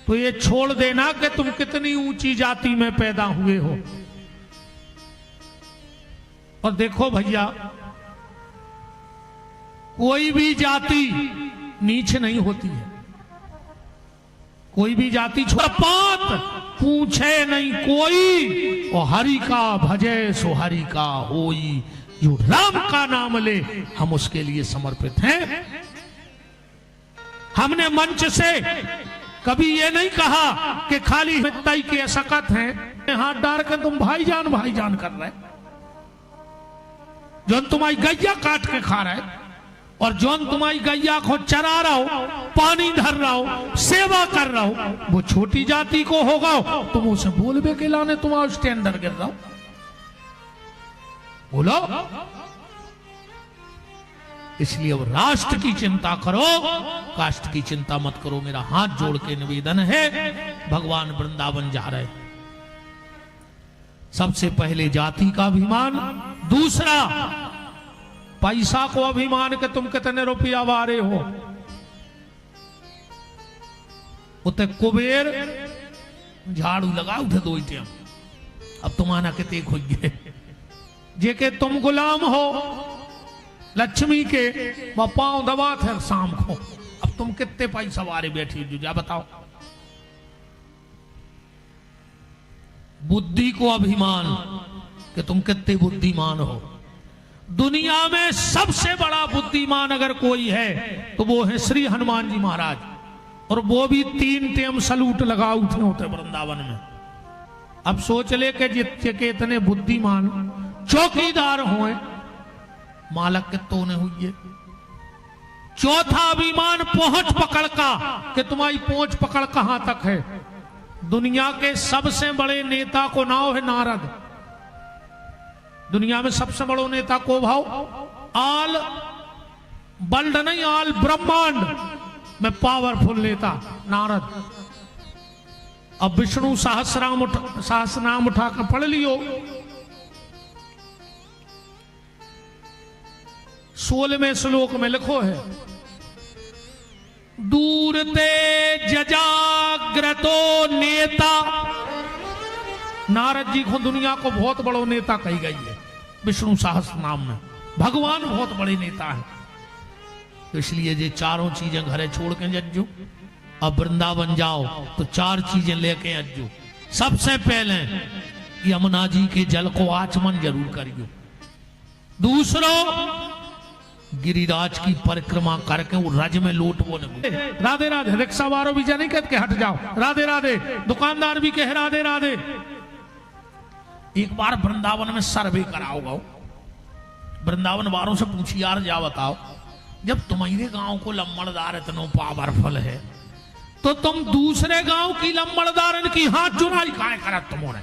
तो ये छोड़ देना कि तुम कितनी ऊंची जाति में पैदा हुए हो। और देखो भैया, कोई भी जाति नीच नहीं होती है, कोई भी जाति पात पूछे नहीं कोई, और हरि का भजे सो हरि का होई। जो राम का नाम ले हम उसके लिए समर्पित हैं। हमने मंच से कभी ये नहीं कहा कि खाली तय के सकत हैं, हाथ डाल कर तुम भाईजान भाईजान कर रहे, जो तुम्हारी गैया काट के खा रहे, और जौन तुम्हारी गैया को चरा रहा हो, पानी धर रहा हो, सेवा कर रहा हो, वो छोटी जाति को होगा, तुम उसे बोलबे के लाने तुम्हारा स्टैंडर्ड गिर रहा हो। बोलो। इसलिए अब राष्ट्र की चिंता करो, कास्ट की चिंता मत करो। मेरा हाथ जोड़ के निवेदन है, भगवान वृंदावन जा रहे, सबसे पहले जाति का अभिमान, दूसरा पैसा को अभिमान के तुम कितने रुपया वारे हो। उते कुबेर झाड़ू लगाओ थे 2 टाइम, अब तुम्हारा कितने खुज गए। जेके तुम गुलाम हो लक्ष्मी के, वह पांव दबा थे शाम को, अब तुम कितने पैसा वारे बैठी जो, जा बताओ। बुद्धि को अभिमान कि तुम कितने बुद्धिमान हो। दुनिया में सबसे बड़ा बुद्धिमान अगर कोई है तो वो है श्री हनुमान जी महाराज, और वो भी 3 टाइम सलूट लगाओ थे होते वृंदावन में। अब सोच ले के जितने के इतने बुद्धिमान चौकीदार हुए, मालक के तो ने हुई। चौथा अभिमान पहुंच पकड़ का कि तुम्हारी पहुंच पकड़ कहां तक है। दुनिया के सबसे बड़े नेता को नाम है नारद। दुनिया में सबसे बड़ो नेता को भाव, आल वर्ल्ड नहीं, आल ब्रह्मांड में पावरफुल नेता नारद। अब विष्णु सहस्रनाम उठाकर पढ़ लियो, 16वें श्लोक में लिखो है, दूर ते जजाग्रतो नेता। नारद जी को दुनिया को बहुत बड़ो नेता कही गई है विष्णु सहस्त्र नाम में। भगवान बहुत बड़े नेता है। तो इसलिए ये चारों चीजें घरे छोड़ के जज्जो, अब वृंदावन जाओ तो 4 चीजें लेके अज्जो। सबसे पहले यमुना जी के जल को आचमन जरूर करियो। दूसरो गिरिराज की परिक्रमा करके वो रज में लोट वो नहीं। राधे राधे। रिक्शा वालों भी नहीं कहते हट जाओ, राधे राधे। दुकानदार भी कहे राधे राधे। एक बार वृंदावन में सर्वे कराओगा, वृंदावन वालों से पूछी यार जा बताओ, जब तुम्हारे गांव को लम्बड़दार इतना पावरफुल है तो तुम दूसरे गांव की लम्बड़दारन की हाथ चुराई काय करा तुमने?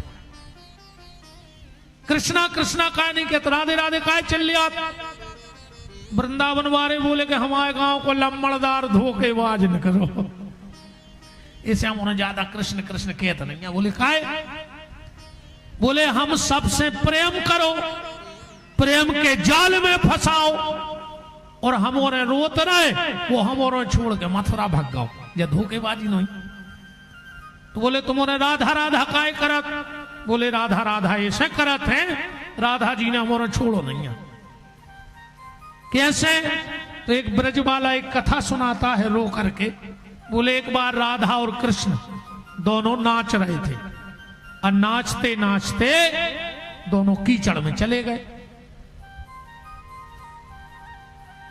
कृष्णा कृष्णा काय नहीं कहते, राधे राधे काय चल लिया? वृंदावन वाले बोले कि हमारे गांव को लम्बड़दार धोखेबाज न करो। इसे हम उन्हें ज्यादा कृष्ण कृष्ण कहते नहीं है। बोले काय? बोले हम सबसे प्रेम करो, प्रेम के जाल में फंसाओ, और हम और रोत रहे वो हम और छोड़ के मथुरा भाग गओ। या धोखेबाजी नहीं। तो बोले तुम्हारे राधा राधा काय करत? बोले राधा राधा ऐसे करत है, राधा जी ने हमारा छोड़ो नहीं है। कैसे? तो एक ब्रज वाला एक कथा सुनाता है रो करके। बोले एक बार राधा और कृष्ण दोनों नाच रहे थे, और नाचते नाचते दोनों कीचड़ में चले गए।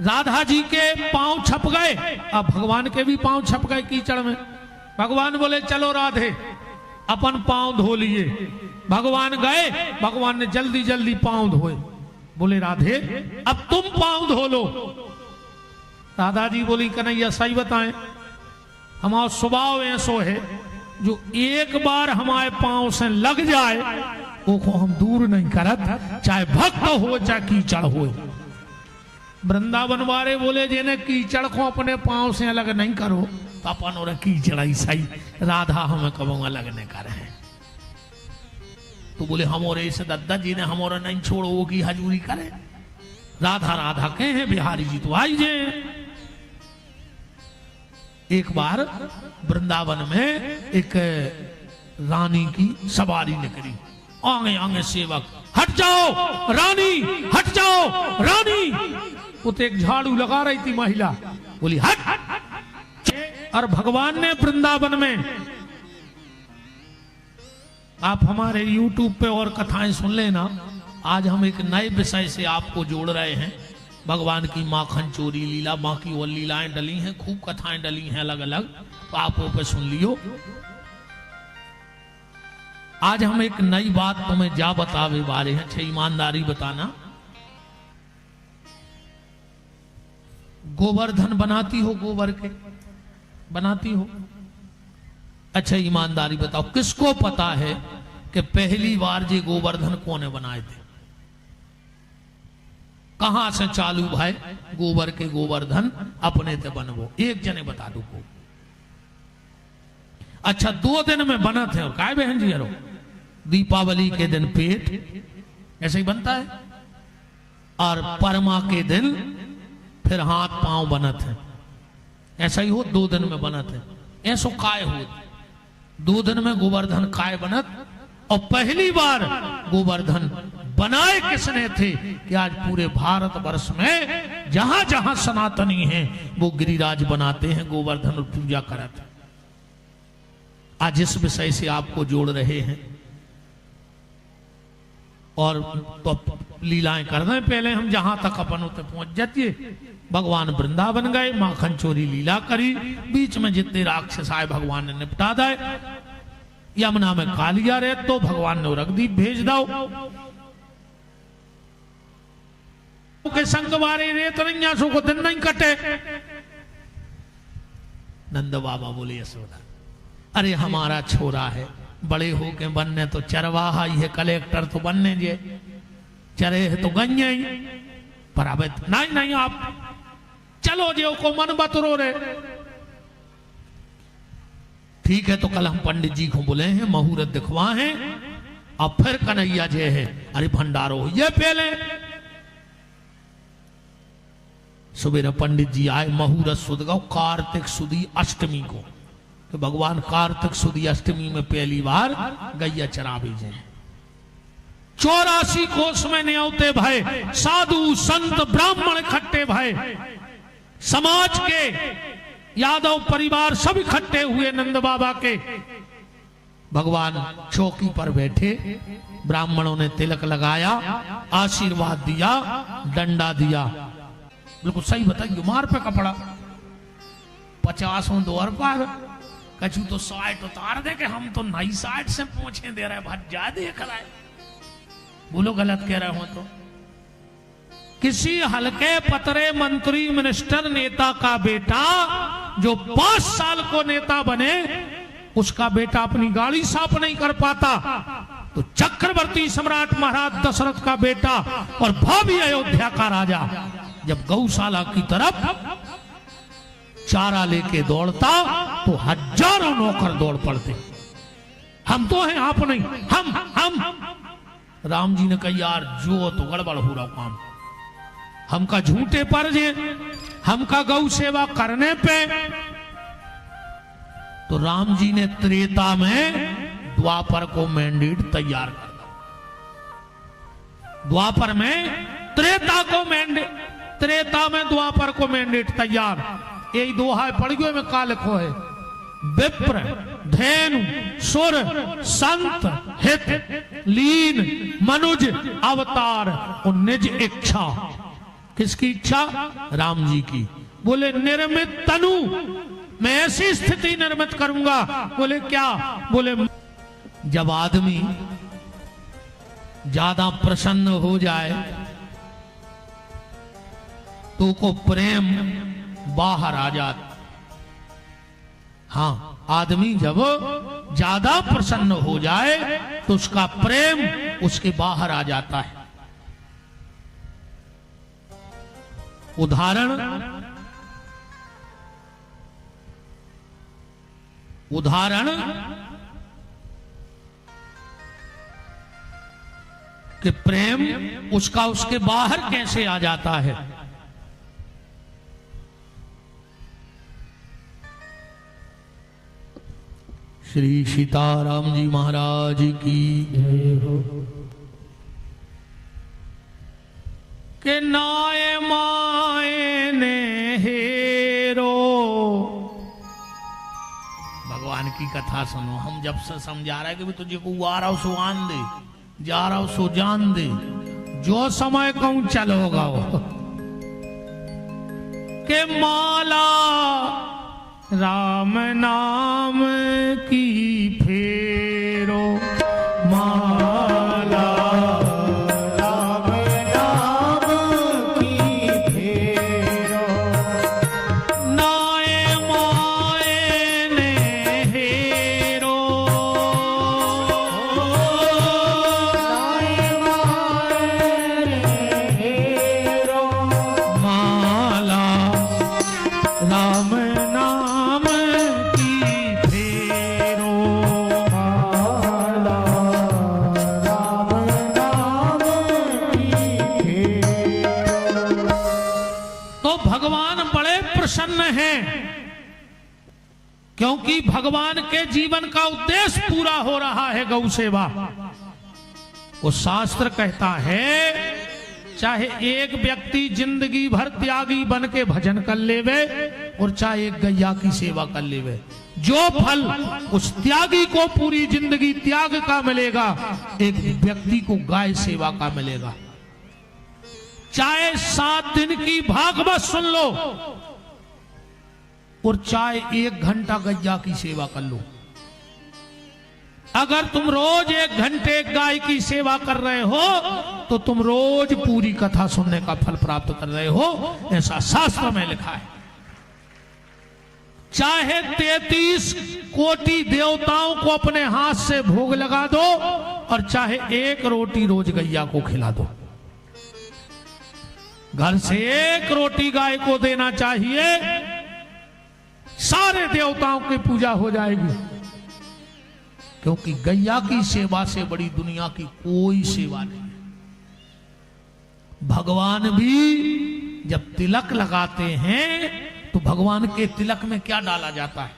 राधा जी के पांव छप गए, अब भगवान के भी पांव छप गए कीचड़ में। भगवान बोले चलो राधे अपन पांव धो लिए। भगवान गए, भगवान ने जल्दी जल्दी पांव धोए। बोले राधे अब तुम पांव धो लो। राधा जी बोली कन्हैया सही बताएं, हमारा स्वभाव ऐसो है जो एक बार हमारे पांव से लग जाए वो को हम दूर नहीं करत, चाहे भक्त हो चाहे कीचड़ हो। वृंदावन वाले बोले जिन्हें कीचड़ को अपने पांव से अलग नहीं करो तो अपन और कीचड़ ही सही, राधा हमें कब अलग नहीं करे। तो बोले हम और ऐसे दद्दा जी ने हम और नहीं छोड़ो वो की हजूरी करे। राधा राधा कहे हैं बिहारी जी तो आई जे। एक बार वृंदावन में एक रानी की सवारी निकली, आगे आगे सेवक, हट जाओ रानी, हट जाओ रानी। वो तो एक झाड़ू लगा रही थी महिला, बोली हट। और भगवान ने वृंदावन में, आप हमारे YouTube पे और कथाएं सुन लेना, आज हम एक नए विषय से आपको जोड़ रहे हैं। भगवान की माखन चोरी लीला, माँ की और लीलाएं डली हैं, खूब कथाएं डली हैं अलग अलग, तो आप वो पे सुन लियो। आज हम एक नई बात तुम्हें जा बतावे बारे हैं, अच्छे ईमानदारी बताना। गोवर्धन बनाती हो, गोबर के बनाती हो? अच्छा ईमानदारी बताओ, किसको पता है कि पहली बार जे गोवर्धन कौन बनाए थे? कहां से चालू भाई गोबर के गोवर्धन अपने ते बनवो? एक जने बता दो को। अच्छा 2 दिन में बना थे, और काय बहन जी यारो, दीपावली के दिन पेट ऐसे ही बनता है, और परमा के दिन फिर हाथ पांव बनत है, ऐसा ही हो 2 दिन में बनत है। ऐसो काय हो 2 दिन में गोवर्धन काय बनत? और पहली बार गोवर्धन बनाए किसने थे कि आज पूरे भारत वर्ष में जहां जहां सनातनी हैं वो गिरिराज बनाते हैं, गोवर्धन और पूजा करते हैं। आज इस विषय से आपको जोड़ रहे हैं और तो लीलाएं कर रहे हैं। पहले हम जहां तक अपन उतने पहुंच जाती, भगवान वृंदावन गए, माखन चोरी लीला करी, बीच में जितने राक्षस आए भगवान ने निपटा दे। यमुना में कालिया रहे तो भगवान ने रगदीप भेज दो के संग वारे रेत रैयासों को दिन नहीं कटे। नंद बाबा बोले यशोदा, अरे हमारा छोरा है, बड़े हो के बनने तो चरवाहा ही है, कलेक्टर तो बनने जे, चरे है तो गन्या ही, पर अब नहीं नहीं आप चलो जो को मन बतरो रे। ठीक है, तो कल हम पंडित जी को बुले हैं, मुहूर्त दिखवा है, अब फिर कन्हैया जे है, अरे भंडारो ये पहले सुबह पंडित जी आए, मुहूर्त सुध गो कार्तिक सुदी अष्टमी को, तो भगवान कार्तिक सुदी अष्टमी में पहली बार गैया चरावे जे। 84 कोस में न्योते भाई, साधु संत ब्राह्मण इकट्ठे भाई, समाज के यादव परिवार सब इकट्ठे हुए नंद बाबा के। भगवान चौकी पर बैठे, ब्राह्मणों ने तिलक लगाया, आशीर्वाद दिया, डंडा दिया। बिल्कुल सही बताइए, मार पे कपड़ा 50 दौर पर कछु तो 60 उतार दे के हम तो नई 60 से पूछे दे रहे, बहुत ज्यादा कराए। बोलो गलत कह रहे हो तो? किसी हल्के पतरे मंत्री मिनिस्टर नेता का बेटा जो 5 साल को नेता बने, उसका बेटा अपनी गाड़ी साफ नहीं कर पाता, तो चक्रवर्ती सम्राट महाराज दशरथ का बेटा और भावी अयोध्या का राजा जब गौशाला की तरफ चारा लेके दौड़ता तो हजारों नौकर दौड़ पड़ते। हम तो हैं, आप नहीं, हम राम जी ने कहा यार जो तो गड़बड़ हो रहा काम, हमका झूठे पर जे, हमका गौ सेवा करने पे। तो राम जी ने त्रेता में द्वापर को मैंडेट तैयार कर दिया। द्वापर में त्रेता को मैंडेट, त्रेता में द्वापर को मैंडेट तैयार। यही दोहा पढ़ गए में का लिखो है, विप्र धेनु सुर संत हित लीन मनुज अवतार और निज इच्छा। किसकी इच्छा? राम जी की। बोले निर्मित तनु, मैं ऐसी स्थिति निर्मित करूंगा। बोले क्या? बोले जब आदमी ज्यादा प्रसन्न हो जाए तो को प्रेम बाहर आ जाता। हाँ, आदमी जब ज्यादा प्रसन्न हो जाए तो उसका प्रेम उसके बाहर आ जाता है। उदाहरण कि प्रेम उसका उसके बाहर कैसे आ जाता है। श्री सीताराम जी महाराज की जय हो। के नाए माए ने हेरो, भगवान की कथा सुनो। हम जब से समझा रहे कि भी तुझे को आ रहा हो सो आन दे, जा रहा हो सो जान दे, जो समय कहूं चलोगा वो। के माला राम नाम की फेरो, माला राम नाम की फेरो, नाए माए ने हेरो, नाए माए ने हेरो, माला राम नाम की फेरो, माला राम नाम की फेरो। तो भगवान बड़े प्रसन्न हैं, क्योंकि भगवान के जीवन का उद्देश्य पूरा हो रहा है, गौ सेवा। वो शास्त्र कहता है चाहे एक व्यक्ति जिंदगी भर त्यागी बन के भजन कर लेवे और चाहे एक गैया की सेवा कर लेवे, जो फल उस त्यागी को पूरी जिंदगी त्याग का मिलेगा, एक व्यक्ति को गाय सेवा का मिलेगा। चाहे 7 दिन की भागवत सुन लो और चाहे 1 घंटा गैया की सेवा कर लो। अगर तुम रोज 1 घंटे गाय की सेवा कर रहे हो तो तुम रोज पूरी कथा सुनने का फल प्राप्त कर रहे हो, ऐसा शास्त्र में लिखा है। चाहे 33 कोटि देवताओं को अपने हाथ से भोग लगा दो और चाहे 1 रोटी रोज गैया को खिला दो। घर से 1 रोटी गाय को देना चाहिए, सारे देवताओं की पूजा हो जाएगी। क्योंकि गैया की सेवा से बड़ी दुनिया की कोई सेवा नहीं है। भगवान भी जब तिलक लगाते हैं तो भगवान के तिलक में क्या डाला जाता है?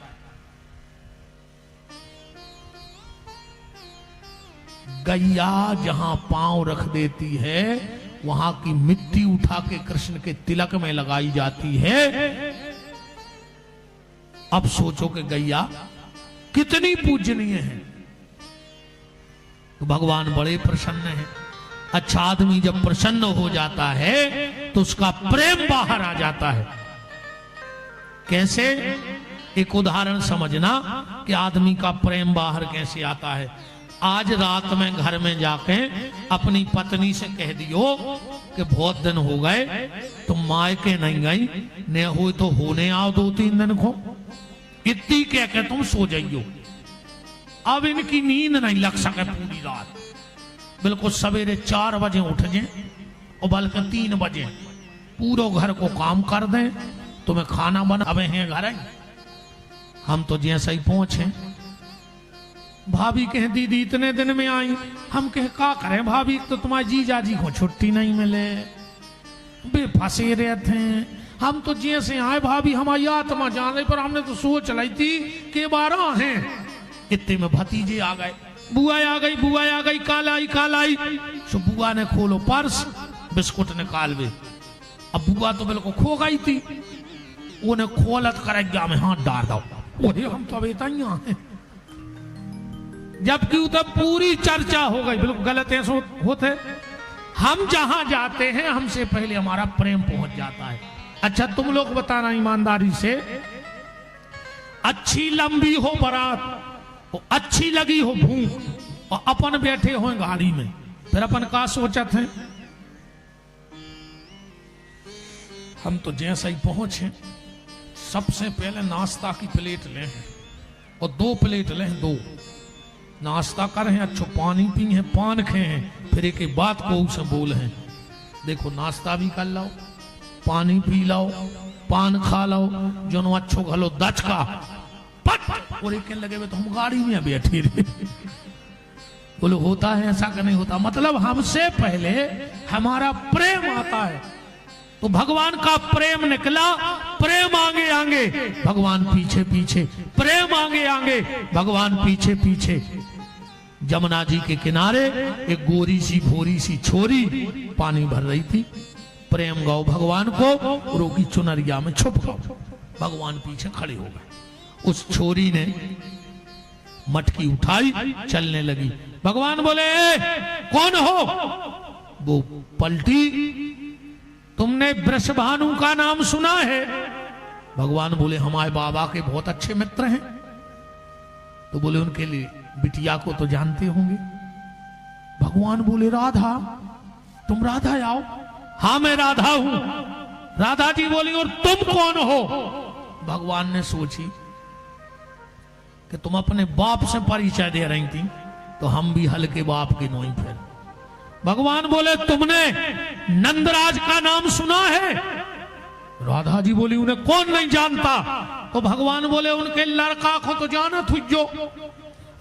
गैया जहां पांव रख देती है वहां की मिट्टी उठा के कृष्ण के तिलक में लगाई जाती है। अब सोचो कि गैया कितनी पूजनीय है। तो भगवान बड़े प्रसन्न हैं। अच्छा आदमी जब प्रसन्न हो जाता है तो उसका प्रेम बाहर आ जाता है। कैसे? एक उदाहरण समझना कि आदमी का प्रेम बाहर कैसे आता है। आज रात में घर में जाके अपनी पत्नी से कह दियो कि बहुत दिन हो गए तुम मायके नहीं गई, न हो तो होने आओ 2-3 दिन को, इतनी कह के तुम सो जाइयो। अब इनकी नींद नहीं लग सके पूरी रात, बिल्कुल सवेरे 4 बजे उठ जाए और बल्कि 3 बजे पूरा घर को काम कर दें। तुम्हें खाना बनावे हैं घर, हम तो जैसे ही पहुंचे भाभी कहे दीदी इतने दिन में आई। हम कहे का करें भाभी, तो तुम्हारे जीजा जी को छुट्टी नहीं मिले, बेफसे रहते हैं। हम तो जैसे आए भाभी हमारी आत्मा जान रही, पर हमने तो सोच ली थी कि 12 हैं। इतने में भतीजे आ गए, बुआ आ गई, बुआ आ गई, काल आई। सो बुआ ने खोलो पर्स, बिस्कुट निकालवे। अब बुआ तो बिल्कुल खो गई थी, उन्हें खोलत कर गया में हाथ डाल दो। हम तो अभी तैयार हैं, जबकि उधर पूरी चर्चा हो गई। बिल्कुल गलत ऐसे होते। हम जहां जाते हैं हमसे पहले हमारा प्रेम पहुंच जाता है। अच्छा तुम लोग बताना ईमानदारी से, अच्छी लंबी हो बारात, अच्छी लगी हो भूख और अपन बैठे हो गाड़ी में, फिर अपन का सोचत हैं? हम तो जैसे ही पहुंचे सबसे पहले नाश्ता की प्लेट लें और 2 प्लेट लें, 2 नाश्ता करें, अच्छो पानी पी हैं, पान खे हैं, फिर एक बात को उसे बोल हैं, देखो नाश्ता भी कर लो, पानी पी लो, पान खा लो, जो अच्छो घलो दच का पट और एक लगे हुए तो हम गाड़ी में बैठे रहे। बोलो होता है ऐसा कि नहीं होता? मतलब हमसे पहले हमारा प्रेम आता है। तो भगवान का प्रेम निकला, प्रेम आगे आगे, भगवान पीछे पीछे, प्रेम आगे आगे, भगवान पीछे पीछे। जमुना जी के किनारे एक गोरी सी भोरी सी छोरी पानी भर रही थी। प्रेम गाओ भगवान को, रोकी चुनरिया में छुप गओ। भगवान पीछे खड़े हो गए। उस छोरी ने मटकी उठाई, चलने लगी। भगवान बोले, कौन हो? वो पलटी, तुमने वृषभानु का नाम सुना है? भगवान बोले, हमारे बाबा के बहुत अच्छे मित्र हैं। तो बोले, उनके लिए बिटिया को तो जानते होंगे। भगवान बोले, राधा, तुम राधा आओ? हाँ मैं राधा हूं। राधा जी बोली, और तुम कौन हो? भगवान ने सोची कि तुम अपने बाप से परिचय दे रही थी, तो हम भी हल्के बाप के नोई फिर। भगवान बोले, तुमने नंदराज का नाम सुना है? राधा जी बोली, उन्हें कौन नहीं जानता। तो भगवान बोले, उनके लड़का को तो जाना थी जो।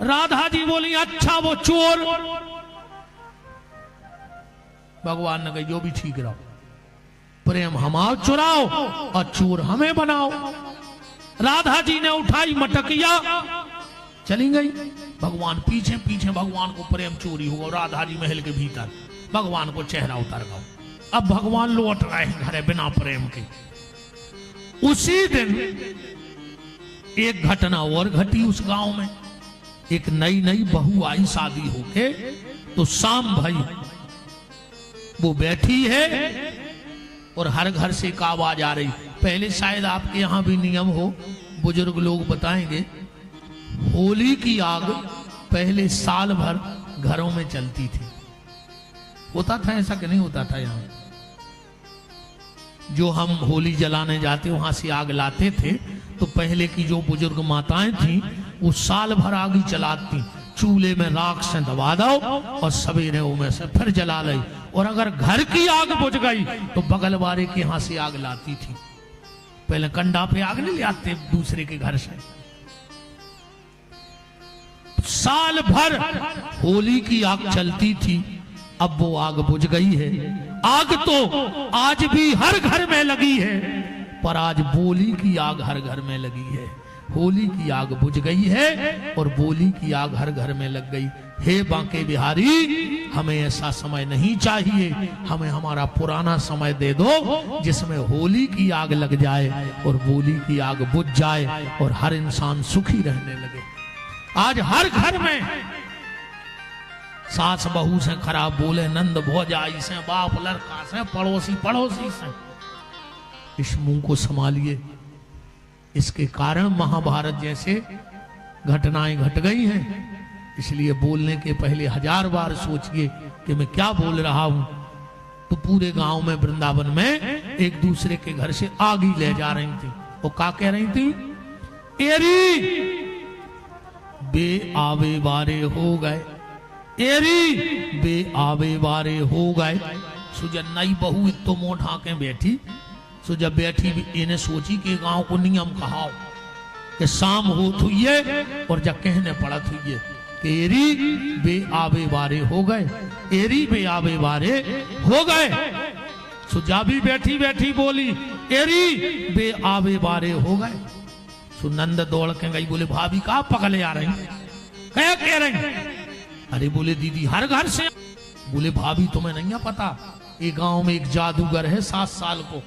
राधा जी बोली, अच्छा वो चोर। भगवान ने कहा, जो भी ठीक रहो, प्रेम हमारा चुराओ और चोर हमें बनाओ। राधा जी ने उठाई मटकिया, चली गई। भगवान पीछे पीछे, भगवान को प्रेम चोरी हुआ। राधा जी महल के भीतर, भगवान को चेहरा उतर गया। अब भगवान लौट रहे हैं घरे बिना प्रेम के। उसी दिन एक घटना और घटी उस गांव में। एक नई नई बहू आई शादी होके, तो शाम भाई वो बैठी है और हर घर से एक आवाज आ रही। पहले शायद आपके यहां भी नियम हो, बुजुर्ग लोग बताएंगे, होली की आग पहले साल भर घरों में चलती थी। होता था ऐसा कि नहीं होता था? यहां जो हम होली जलाने जाते वहां से आग लाते थे, तो पहले की जो बुजुर्ग माताएं थी वो साल भर आग ही चलाती। चूल्हे में राख से दबा दो और सवेरे में से फिर जला ली। और अगर घर की आग बुझ गई तो बगल वाले के यहां से आग लाती थी। पहले कंडा पे आग नहीं ले आते दूसरे के घर से। साल भर होली की आग चलती थी, अब वो आग बुझ गई है। आग तो आज भी हर घर में लगी है, पर आज बोली की आग हर घर में लगी है। होली की आग बुझ गई है और बोली की आग हर घर में लग गई। हे बांके बिहारी, हमें ऐसा समय नहीं चाहिए। हमें हमारा पुराना समय दे दो, जिसमें होली की आग लग जाए और बोली की आग बुझ जाए और हर इंसान सुखी रहने लगे। आज हर घर में सास बहू से खराब बोले, नंद भौजाई से, बाप लड़का से, पड़ोसी पड़ोसी से। इस मुंह को संभालिए। इसके कारण महाभारत जैसे घटनाएं घट गई हैं। इसलिए बोलने के पहले 1000 बार सोचिए कि मैं क्या बोल रहा हूं। तो पूरे गांव में, वृंदावन में एक दूसरे के घर से आग ही ले जा रही थी। वो क्या कह रही थी? एरी बे आवे बारे हो गए, एरी बे आवे बारे हो गए। सो जब नई बहू तो मोह ढाके बैठी, सो जब बैठी इन्हें सोची कि गांव को नियम कहाओ कि शाम हो थुइये और जब कहने पड़ा थुइये कि एरी बे आवे बारे हो गए, एरी बे आवे बारे हो गए। सो जाबी बैठी बैठी बोली, एरी बे आवे बारे हो गए। सो नंद दौड़ के गई, बोले भाभी कहा पकड़े आ रही, क्या कह रही? अरे बोले दीदी हर घर से। बोले भाभी तुम्हें नहीं पता, ये गांव में एक जादूगर है 7 साल को।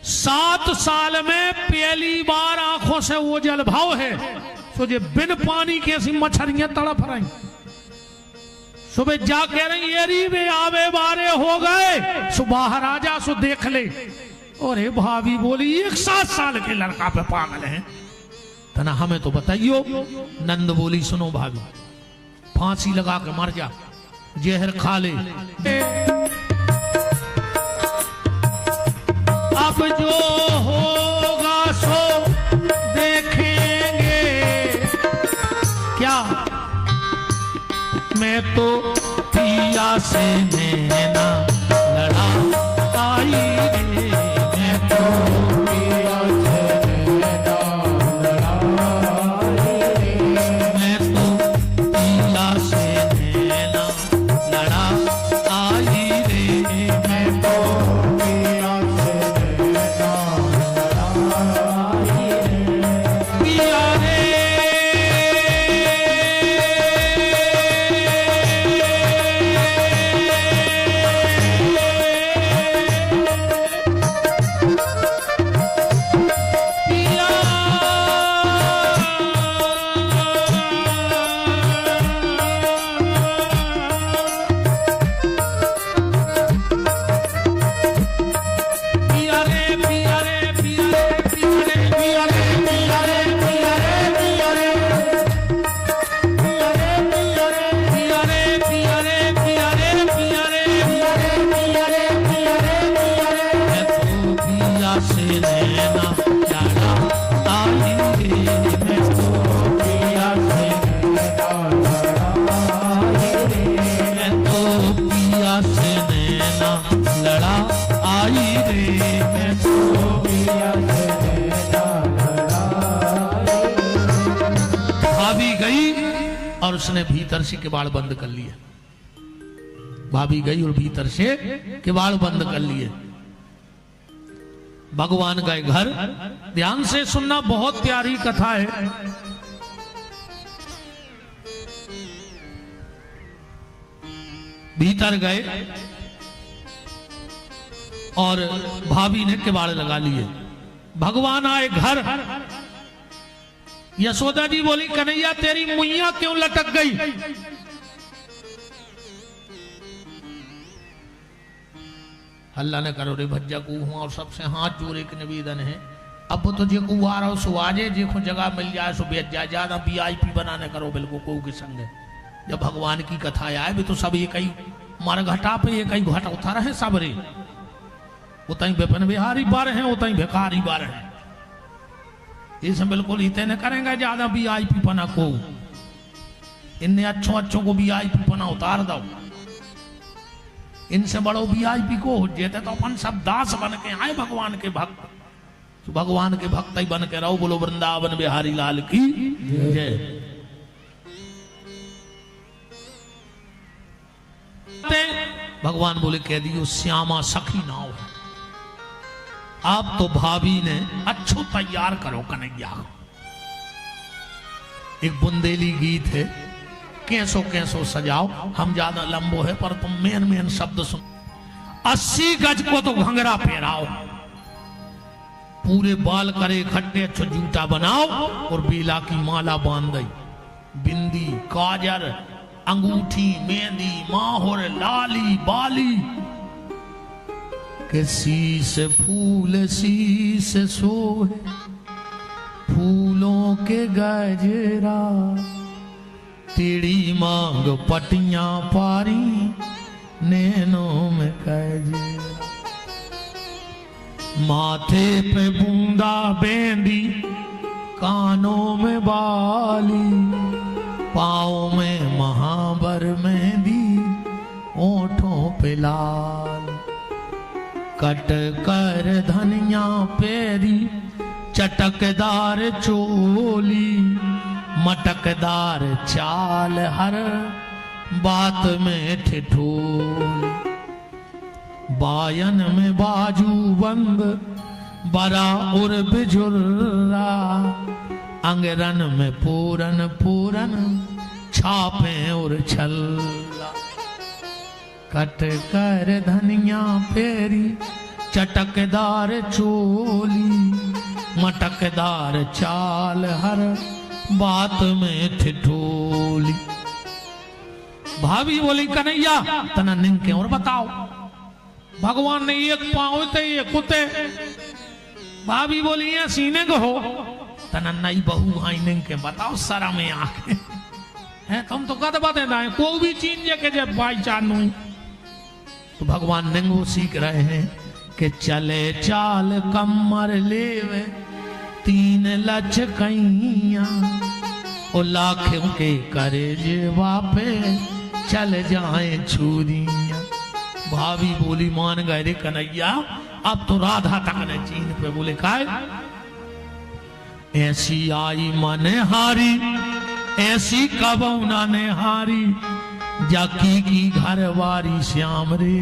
7 साल में पहली बार आंखों से वो जल भाव है। सो जे बिन पानी के ऐसी मछलियां तड़प रही। सुबह जा कह रही, एरी में आवे बारे हो गए, सो बाहर आ जा, सो देख ले। और भाभी बोली, एक 7 साल के लड़का पे पागल है तना, हमें तो बताइयो। नंद बोली, सुनो भाभी, फांसी लगा के मर जा, जहर खा ले। अब जो होगा सो देखेंगे, क्या मैं तो पिया से नैना लड़ा आई रे, मैं तो पिया से नैना लड़ा आई रे, मैं तो पिया से नैना लड़ा आई रे, मैं तो पिया से नैना लड़ा आई रे। पिया और उसने भीतर से किवाड़ बंद कर लिया। भाभी गई और भीतर से किवाड़ बंद कर लिए। भगवान गए घर। ध्यान से सुनना, बहुत प्यारी कथा है। भीतर गए और भाभी ने किवाड़ लगा लिए। भगवान आए घर। यशोदा जी बोली, कन्हैया तेरी मुइया क्यों लटक गई? अल्लाह ने करो रे भज्जा को हुआ और सबसे हाथ जोड़े के निवेदन है, अब तो जे को आ रहा सो आजे, जे को जगह मिल जाए सो बेच जाए, ज्यादा VIP बनाने करो बिल्कुल को के संग। जब भगवान की कथा आए भी तो सब एक ही मार घटा पे एक ही घटा उतार है सब रे। उतई विपिन बिहारी बार है, उतई भिखारी बार है। इस बिल्कुल इतने न करेंगे ज्यादा VIP पना को। इनने अच्छों को VIP पना उतार दो। इनसे बड़ो VIP को हो जेते तो अपन सब दास बन के आए भगवान के भक्त। तो भगवान के भक्त ही बन के रहो। बोलो वृंदावन बिहारी लाल की जय। भगवान बोले कह दियो श्यामा सखी नाव है। आप तो भाभी ने अच्छो तैयार करो कन्हैया। एक बुंदेली गीत है, कैसो कैसो सजाओ। हम ज्यादा लंबो है पर तुम मेन शब्द सुन। 80 गज को तो घंगरा पहराओ, पूरे बाल करे इकट्ठे अच्छो जूता बनाओ और बेला की माला बांध दई। बिंदी, काजर, अंगूठी, मेहंदी, माहौर, लाली, बाली के शीश फूल शीश सोहे, फूलों के गजरा, टेढ़ी मांग पटियां पारी, नैनों में गजरा, माथे पे बूंदा बेंदी, कानों में बाली, पाँव में महावर मेहंदी, ओठों पे लाल, कट कर धनिया पेरी, चटकदार चोली, मटकदार चाल, हर बात में ठिठोली, बायन में बाजू बंद, बरा और बिजुर्रा, अंगरन में पूरन पूरन, छापे और छल्ला, कट कर धनिया पेरी, चटकदार चोली, मटकदार चाल, हर बात में ठिठोली। भाभी बोली कन्हैया तना निंके और बताओ। भगवान ने एक पाँव थे एक कुत्ते। भाभी बोली ये सीने को हो तना नई बहू आई निंके बताओ सारा में आके है। तुम तो कद बातें दाए कोई भी चीज के जब भाई चानू। तो भगवान निंगो सीख रहे हैं कि चले चाल कमर लेवे, 3 लच कैया, ओ लाखों के करे जेवा पे चल जाए छुरियां। भाभी बोली मान गए रे कन्हैया, अब तो राधा तक ने चीन पे। बोले काय ऐसी आई मन हारी, ऐसी कबौना ने हारी, जाकी की घरवारी श्याम रे,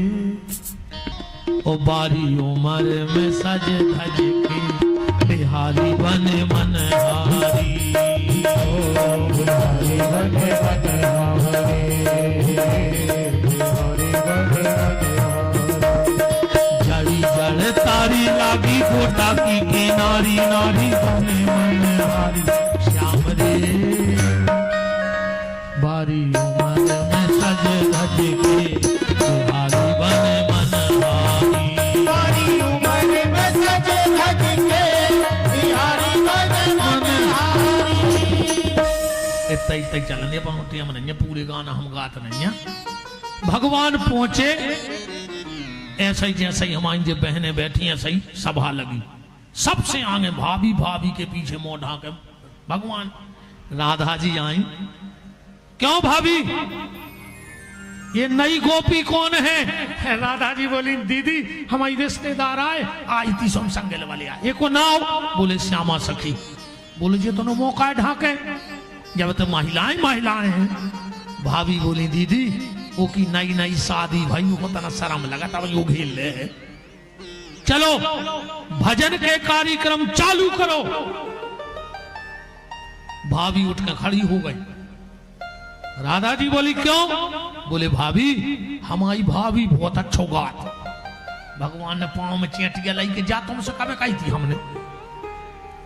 ओ बारी उमर में सज धज के बिहारी बने मन हारी, ओ बिहारी बने मन हारी, बिहारी बने मन हारी। जड़ी जड़ तारी लागी गोटा की किनारी, नारी बने मन हारी श्याम रे, बारी उमर में सज धज के बिहारी बने मन हारी, बारी उमर में सज धज के बिहारी बने मन हारी। इतना चलने पहुंचते हम नहीं, पूरे गाना हम गाते नहीं। भगवान पहुंचे ऐसा ही जैसे ही हमारी जो बहनें बैठी ऐसा ही सभा लगी। सबसे आगे भाभी, भाभी के पीछे मुंह ढाके भगवान। राधा जी आई। क्यों भाभी ये नई गोपी कौन है? राधा जी बोली दीदी हमारी रिश्तेदार आए, आई थी सोम संगल वाले आए। एक को नाव बोले श्यामा सखी। बोले जी तो मौका है ढाके। जब तो महिलाएं महिलाएं हैं। भाभी बोली दीदी वो की नई नई शादी भाई को तना शर्म लगा तब वो घेल ले। चलो भजन के कार्यक्रम चालू करो। भाभी उठ कर खड़ी हो गई। राधा जी बोली क्यों? बोले भाभी हमारी भाभी बहुत अच्छो गात। भगवान ने पांव में चेटिया लाई के जा तुमसे कभी कही थी हमने,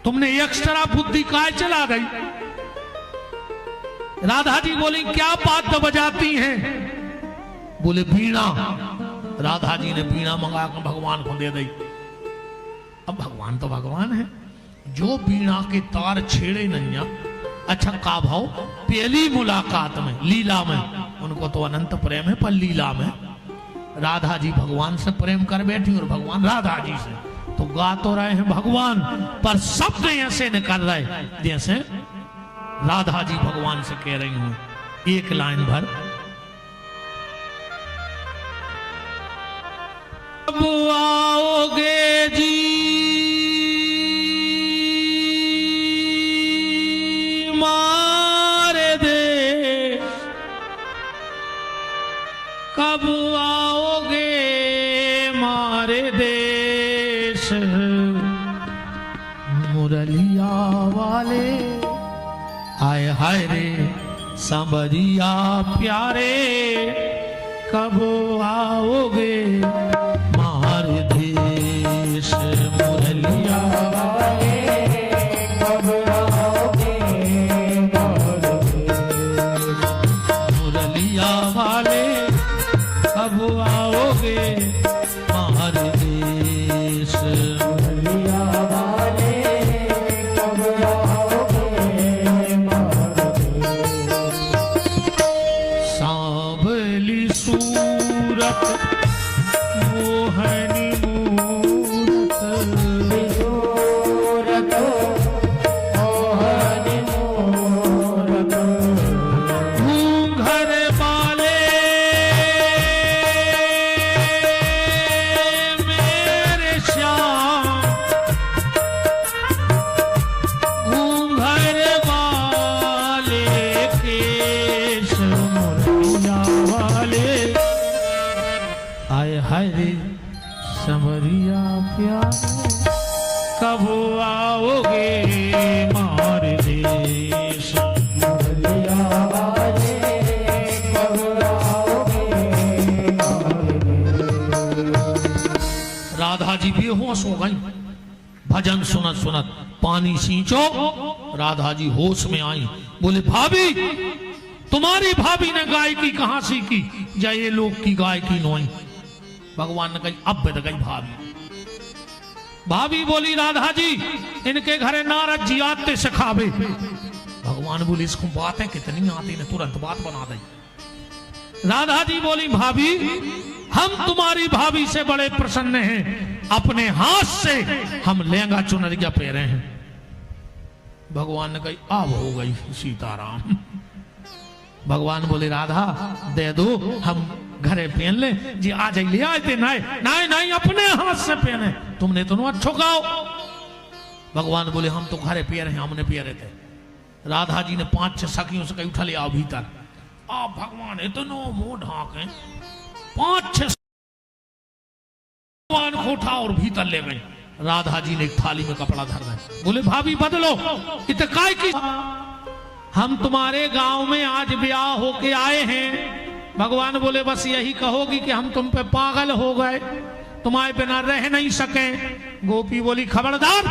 तुमने एक्स्ट्रा बुद्धि काय चला गई। राधा जी बोली क्या बात बजाती हैं? बोले बीणा। राधा जी ने बीणा मंगा कर भगवान को दे दी। अब भगवान तो भगवान है, जो बीणा के तार छेड़े नैया। अच्छा का भाव पहली मुलाकात में लीला में उनको तो अनंत प्रेम है, पर लीला में राधा जी भगवान से प्रेम कर बैठी और भगवान राधा जी से। तो गा तो रहे हैं भगवान, पर शब्द ऐसे निकल रहे जैसे राधा जी भगवान से कह रही हूं। एक लाइन भर अब आओगे जी मारे दे, कब आओगे मारे देश, मुरलिया वाले आए हाय रे सांवरिया प्यारे, कब आओगे मारे देश, मुरलिया वाले कब आओगे मारे देश, मुरलिया वाले कब आओगे मारे देश, मुरलिया वाले कब आओगे मारे देश। सांवली सूरत मोहनी मूरत, सूरत मोहनी मूरत, घूंघर वाले मेरे श्याम, घूंघर वाले केश, मुरलिया वाले आए हाय रे सांवरिया प्यारे, कब आओगे मारे देश, मुरलिया वाले कब आओगे मारे देश। राधा जी बेहोश हो गई। भजन सुनत सुनत पानी सींचो। राधा जी होश में आई। बोले भाभी तुम्हारी भाभी ने गायकी कहां सीखी? या ये लोग की गायकी नोई। भगवान ने कही अब बद गई भाभी। भाभी बोली राधा जी इनके घरे नारद जी आते सिखावे। भगवान बोले इसको बातें कितनी आती ने तुरंत बात बना दी। राधा जी बोली भाभी हम तुम्हारी भाभी से बड़े प्रसन्न हैं, अपने हाथ से हम लहंगा चुनरिया पहरे हैं। भगवान ने कही अब हो गई सीताराम। भगवान बोले राधा दे दो हम घरे पहन ले जी। आ जाइए आए थे नहीं नहीं नहीं अपने हाथ से पहने, तुमने तो अच्छो गाओ। भगवान बोले हम तो घरे पहरे हैं, हमने पहरे थे। राधा जी ने 5-6 सखियों से कही उठा ले आओ भीतर। आप भगवान इतनो मुंह ढाके 5-6 भगवान को उठा और भीतर ले गए। राधा जी ने एक थाली में कपड़ा धर दिया। बोले भाभी बदलो इतकाई की। हम तुम्हारे गांव में आज ब्याह होके आए हैं। भगवान बोले बस यही कहोगी कि हम तुम पे पागल हो गए, तुम्हारे बिना रह नहीं सके। गोपी बोली खबरदार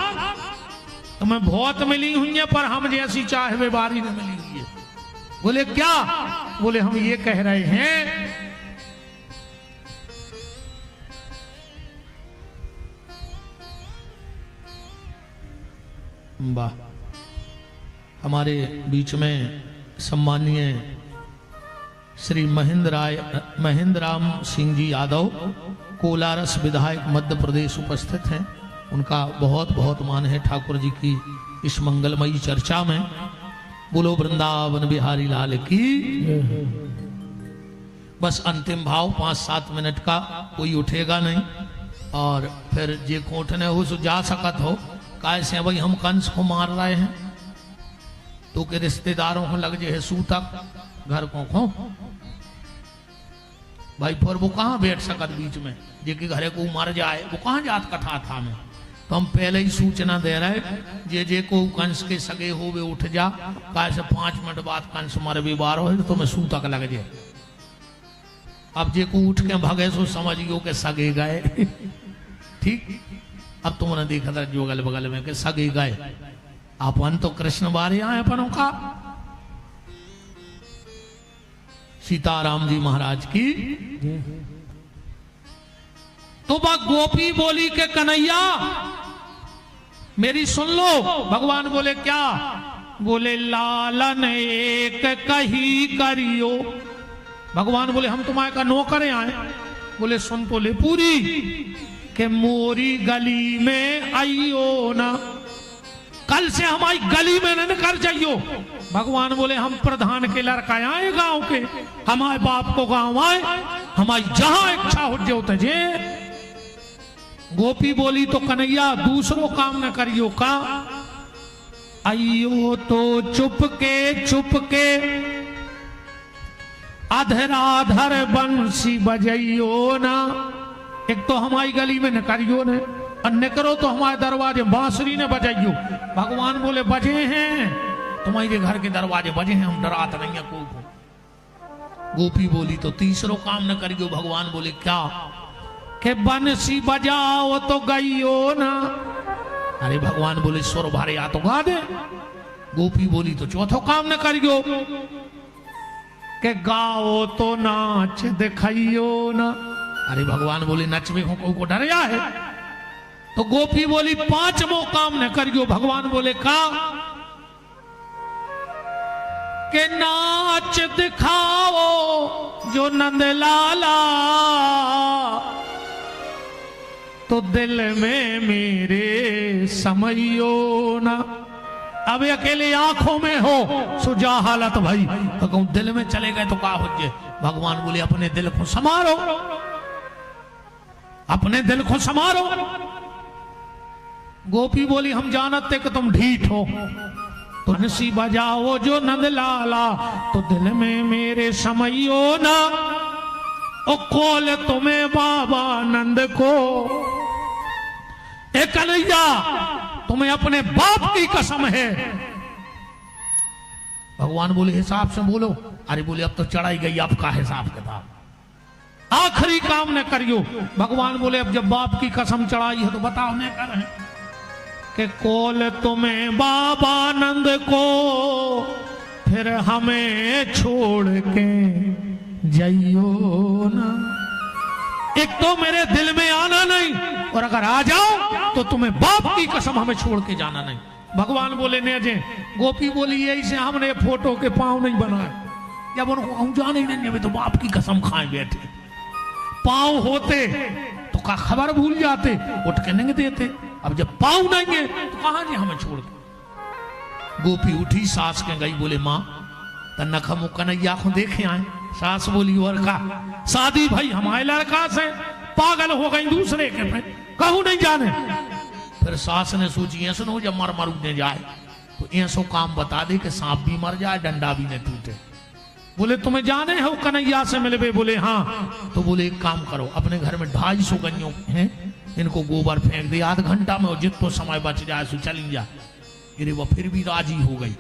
तुम्हें बहुत मिली हुई है पर हम जैसी चाहे वे बारी न मिली हुई है। बोले क्या? बोले हम ये कह रहे हैं वाह हमारे बीच में सम्मानीय श्री महेंद्र राम सिंह जी यादव कोलारस विधायक मध्य प्रदेश उपस्थित हैं। उनका बहुत बहुत मान है ठाकुर जी की इस मंगलमयी चर्चा में। बोलो वृंदावन बिहारी लाल की। बस अंतिम भाव 5-7 मिनट का, कोई उठेगा नहीं और फिर जे कोठने हो सो जा सकत हो। कैसे भाई हम कंस को मार रहे हैं, तो के रिश्तेदारों को लग जे है सूतक घर को खो भाई फिर वो कहाँ बैठ सकत बीच में जेके घरे को मर जाए वो कहाँ जात कथा था में। तो हम पहले ही सूचना दे रहे जे को कंस के सगे हो वे उठ जा का से 5 मिनट बाद कंस मर बीमार हो तो मैं सूतक लग जाए। अब जे को उठ के भगे सो समझियो के सगे गए ठीक। अब तुमने देखा था जो अगल बगल में के सगे गए अपन तो कृष्ण बारे आए अपनों का। सीताराम जी महाराज की। तो वह गोपी बोली के कन्हैया मेरी सुन लो। भगवान बोले क्या? बोले लालन एक कही करियो। भगवान बोले हम तुम्हारे का नौकर आए। बोले सुन तो ले पूरी के मोरी गली में आइयो ना, कल से हमारी गली में न कर जाइयो। भगवान बोले हम प्रधान के लड़का आए गांव के, हमारे बाप को गांव आए, हमारी जहां इच्छा हो जो तजे। गोपी बोली तो कन्हैया दूसरों काम न करियो का। आइयो तो चुप के अधराधर बंसी बजइयो ना। एक तो हमारी गली में न करियो ने, अन्य करो तो हमारे दरवाजे बांसुरी ने बजाइयो। भगवान बोले बजे हैं तुम्हारे घर के दरवाजे बजे हैं, हम डरात नहीं है को। गोपी बोली तो तीसरों काम न करियो। भगवान बोले क्या? के बंसी बजाओ तो गइयो ना। अरे भगवान बोले सुर भारे आ तो गा दे। गोपी बोली तो चौथो काम न करियो के गाओ तो नाच दिखाइयो ना। अरे भगवान बोले नच में को डरिया है। तो गोपी बोली पांचवों काम न करियो। भगवान बोले का? के नाच दिखाओ जो नंदलाला, तो दिल में मेरे समइयो ना। अब अकेले आंखों में हो सुजा हालत भाई तो कहूं दिल में चले गए तो क्या हो जाए। भगवान बोले अपने दिल को संभालो, अपने दिल को संभालो। गोपी बोली हम जानते कि तुम ढीठ हो, तो नसी बजाओ जो नंदलाला, तो दिल में मेरे समइयो ना। ओ कौल तुम्हें बाबा नंद को, ए कन्हैया तुम्हें अपने बाप की कसम है। भगवान बोले हिसाब से बोलो। अरे बोले अब तो चढ़ाई गई, आपका हिसाब किताब आखिरी काम न करियो। भगवान बोले अब जब बाप की कसम चढ़ाई है तो बताओ न कर के कौल तुम्हें बाबा नंद को, फिर हमें छोड़ के जाइयो ना। एक तो मेरे दिल में आना नहीं, और अगर आ जाओ तो तुम्हें बाप की कसम हमें छोड़ के जाना नहीं। भगवान बोले ने जे। गोपी बोली यही से हमने फोटो के पांव नहीं बनाए। जब उनको हम जाने ही नहीं तो बाप की कसम खाए बैठे। पांव होते तो का खबर भूल जाते, उठ के नहीं देते। अब जब पांव नहीं है तो कहां जी हमें छोड़ के। गोपी उठी सास के गई। बोले माँ तन्नख मुकनैया को देखे आए। सास बोली और का? शादी भाई हमारे लड़का से पागल हो गई दूसरे के पे, कहूं नहीं जाने। फिर सास ने सोची ऐसा हो जब मर मरने जाए तो ऐसो काम बता दे कि सांप भी मर जाए डंडा भी न टूटे। बोले तुम्हें जाने हो कन्हैया से मिले? बोले हाँ। तो बोले एक काम करो, अपने घर में 250 गइयों हैं, इनको गोबर फेंक दे, आध घंटा में जितना समय बच जाए सो चली जा। अरे वो फिर भी राजी हो गई।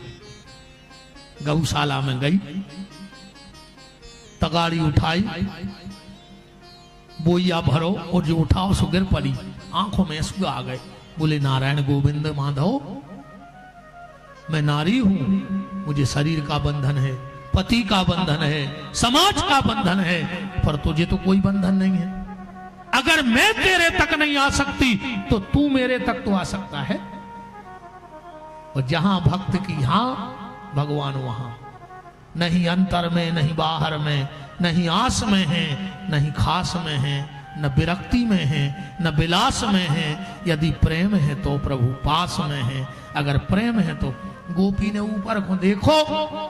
गौशाला में गई, तगाड़ी उठाई, बोइया भरो और जो उठाओ सो गिर पड़ी। आंखों में आंसू आ गए। बोले नारायण गोविंद माधव, मैं नारी हूं, मुझे शरीर का बंधन है, पति का बंधन है, समाज का बंधन है, पर तुझे तो कोई बंधन नहीं है। अगर मैं तेरे तक नहीं आ सकती तो तू मेरे तक तो आ सकता है। और जहां भक्त की हां भगवान वहां, नहीं अंतर में, नहीं बाहर में, नहीं आस में है, नहीं खास में है, न विरक्ति में है, न विलास में है। यदि प्रेम है तो प्रभु पास में है। अगर प्रेम है तो गोपी ने ऊपर को देखो,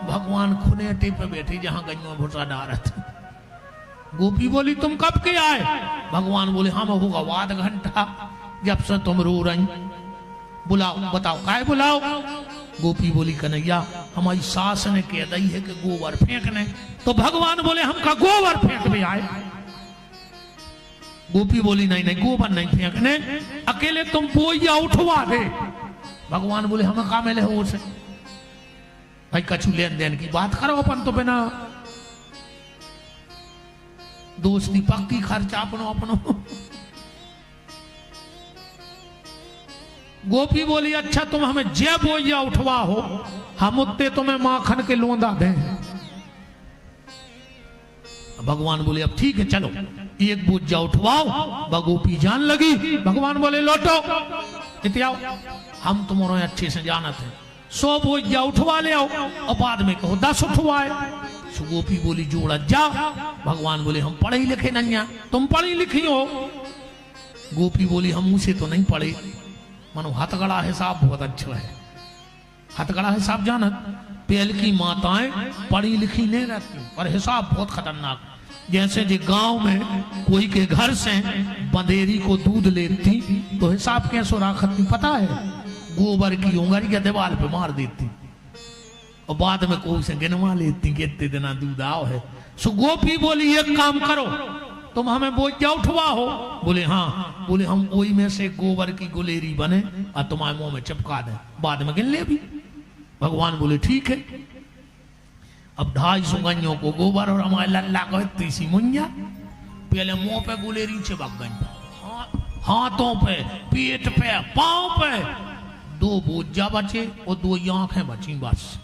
भगवान खुने टिप बैठी जहां गइयों भूसा डारत। गोपी बोली तुम कब के आए? भगवान बोले हम होगा आध घंटा, जब से तुम रो रही। बुलाओ, बताओ काय बुलाओ? गोपी बोली कन्हैया हमारी सास ने कह दी है कि गोबर फेंकने, तो भगवान बोले हमका गोबर फेंक भी आए। गोपी बोली नहीं नहीं गोबर नहीं फेंकने, अकेले तुम बोइया उठवा दे। भगवान बोले हमें का मिले हो से भाई, कछु लेन देन की बात करो अपन, तो बिना दोस्ती पक्की, खर्चा अपनो अपनो। गोपी बोली अच्छा तुम हमें जे बोइया उठवा हो, हम उत्ते तुम्हें माखन के लोंदा दें। भगवान बोले अब ठीक है चलो एक बोझा उठवाओ। गोपी जान लगी, भगवान बोले लौटो इतियाओ, हम तुम्हारे अच्छे से जाना थे, 100 बोझा उठवा ले आओ और बाद में कहो 10 उठवाए। गोपी बोली जोड़ा जा। भगवान बोले हम पढ़े लिखे नहीं, तुम पढ़ी लिखी हो। गोपी बोली हम मुझसे तो नहीं पढ़े, मानो हथगड़ा हिसाब बहुत अच्छा है। हथगड़ा हिसाब जानत, पहल की माताएं पढ़ी लिखी नहीं रहती और हिसाब बहुत खतरनाक। जैसे जो गांव में कोई के घर से बंदेरी को दूध लेती तो हिसाब कैसे राखती पता है, गोबर की उंगली के दीवार पे मार देती और बाद में कोई से गिनवा लेती कितने दिन दूध आओ है। सो गोपी बोली एक काम करो तुम हमें बोझा उठवा हो। बोले हाँ। बोले हम वही में से गोबर की गुलेरी बने और तुम्हारे मुंह में चिपका दें, बाद में गिन ले भी। भगवान बोले ठीक है। अब 250 गइयों को गोबर और हमारे लल्ला को 30 मुंजा पहले मुंह पे गुलेरी चिपक गई, हाथों पे, पेट पे, पांव पे। 2 बोझा बचे और 2 आंखें बची बस।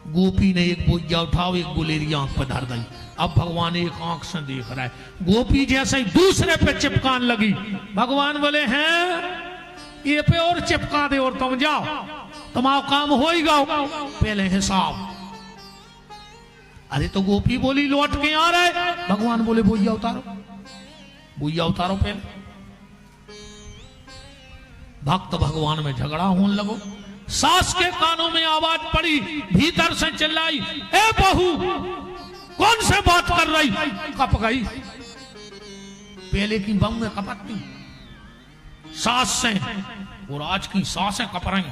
गोपी ने एक बोझा उठाओ, एक गुलेरी आंख पे धर दी। अब भगवान एक आंख से देख रहा है। गोपी जैसे ही दूसरे पे चिपकान लगी, भगवान बोले हैं ये पे और चिपका दे और तुम जाओ, तुम्हारा काम हो ही गया, पहले हिसाब। अरे तो गोपी बोली लौट के आ रहे। भगवान बोले बोइया उतारो, बोइया उतारो पहले। भक्त भगवान में झगड़ा होने लगो। सास के कानों में आवाज पड़ी, भीतर से चिल्लाई ए बहू कौन से बात कर रही। कप गई, पहले की बहू में कपती सास से और आज की सासें कप रही।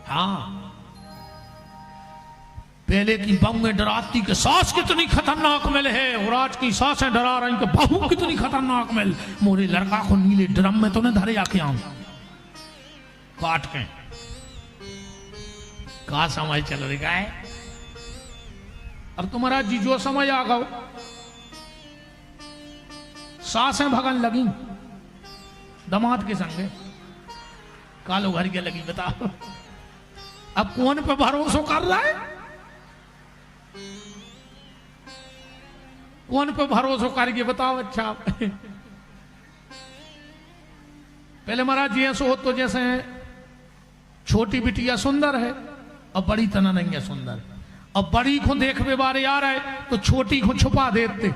हाँ, पहले की बहू में डराती कि सास कितनी खतरनाक मिल है और आज की सासें डरा रही कि बहू कितनी खतरनाक मिल। मोरे लड़का को नीले ड्रम में तो न धरे आके आऊं काट के। का समय चल रहा है और तुम्हारा जीजो समय आ गो। सासें भगन लगी दमाद के संगे, कालो घर के लगी। बताओ अब कौन पे भरोसा कर रहा है, कौन पे भरोसा करके बताओ। अच्छा पहले महाराज जी ऐसा हो तो जैसे छोटी बिटिया सुंदर है और बड़ी तना नहीं है सुंदर, अब बड़ी को देखने बारे आ रहा है तो छोटी को छुपा देते।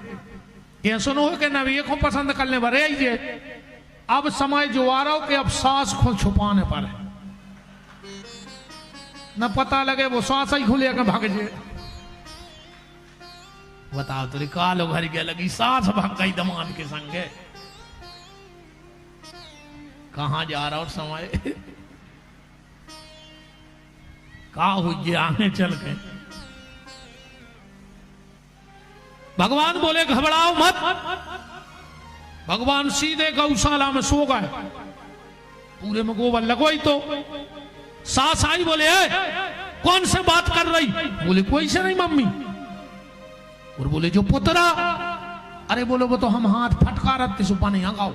ये सुनो कि नवी को पसंद करने वाले ये अब समय जो आ रहा हो कि अब सास को छुपाने पर है, न पता लगे वो सास ही खुले के भाग जे। बताओ तो कालो घर के लगी सास भाग गई दमाद के संगे। कहां जा रहा और समय कहा हुई आगे चल के। भगवान बोले घबराओ मत। भगवान सीधे गौशाला में सो गए, पूरे में गोबर लगवाई तो सास आई बोले कौन से बात कर रही। बोले कोई से नहीं मम्मी। और बोले जो पुतरा, अरे बोलो वो तो हम हाथ फटका रहे सुपा नहीं गाओ।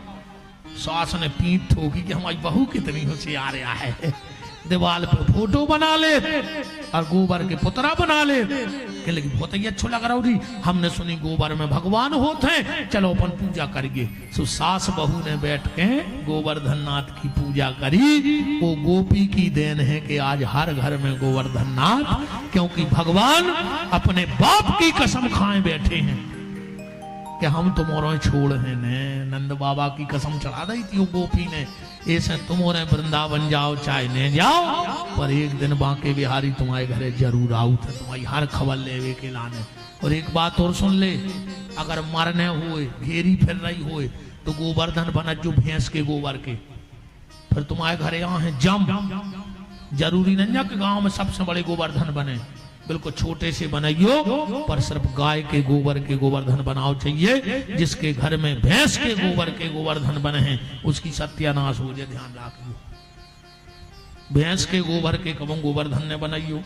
सास ने पीठ ठोकी कि हमारी बहू कितनी होशियार है, दीवार पे फोटो बना ले और गोबर के पुतरा बना ले। कि लगी बहुत ही अच्छा लग रहा जी, हमने सुनी गोबर में भगवान होते हैं, चलो अपन पूजा करेंगे। सो सास बहू ने बैठ के गोवर्धन नाथ की पूजा करी। वो गोपी की देन है कि आज हर घर में गोवर्धन नाथ, क्योंकि भगवान अपने बाप की कसम खाए बैठे हैं कि हम तुम्हारे छोड़ हैं ने। नंद बाबा की कसम चढ़ा दी थी वो गोपी ने, ऐसे तुम्हारे वृंदावन जाओ चाहे नहीं जाओ, पर एक दिन बांके बिहारी तुम्हारे घरे जरूर आऊ थे, तुम्हारी हर खबर लेवे के लाने। और एक बात और सुन ले, अगर मरने हुए घेरी फिर रही हुए तो गोवर्धन बना जो भैंस के गोबर के। फिर तुम्हारे घर यहाँ है जम, जरूरी नहीं है कि गांव में सबसे बड़े गोवर्धन बने, बिल्कुल छोटे से बनाइयो, पर सिर्फ गाय के गोबर के गोवर्धन बनाओ चाहिए। जिसके घर में भैंस के गोबर के गोवर्धन बने हैं उसकी सत्यानाश हो जाए, ध्यान रखियो। भैंस के गोबर के कबों गोवर्धन ने बनाइयो।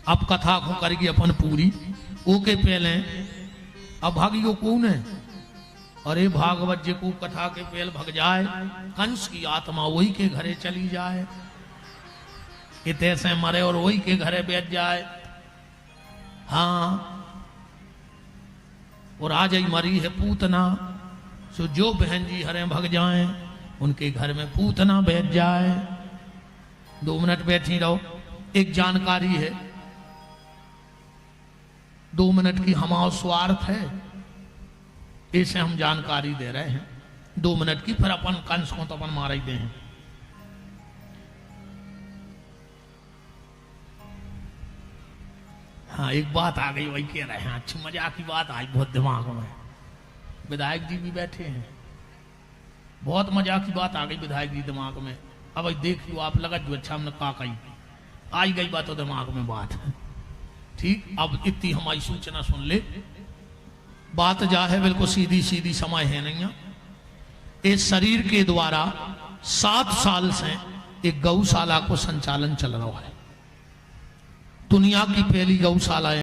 अब कथा को करेगी अपन पूरी, ओके पहले अब भागियो कौन है? अरे भागवत जी को कथा के पहल भग जाए, कंस की आत्मा वही के घरे चली जाए, कितने से मरे और वही के घरे बैठ जाए। हाँ, और आज ही मरी है पूतना, सो जो बहन जी हरे भग जाए उनके घर में पूतना बैठ जाए। 2 मिनट बैठी रहो, एक जानकारी है, 2 मिनट की हमारा स्वार्थ है, इसे हम जानकारी दे रहे हैं 2 मिनट की, फिर अपन कंस को तो अपन मार ही दे हैं। हाँ, एक बात आ गई, वही कह रहे हैं, अच्छी मजाक की बात आई बहुत दिमाग में। विधायक जी भी बैठे हैं, बहुत मजाक की बात आ गई विधायक जी दिमाग में। अब देख लो आप, लगा जो अच्छा हमने कहा कही आई गई बात तो दिमाग में बात है। ठीक, अब इतनी हमारी सूचना सुन ले, बात जा है बिल्कुल सीधी सीधी, समय है नहीं। इस शरीर के द्वारा 7 साल से एक गौशाला को संचालन चल रहा है। दुनिया की पहली गौशाला है।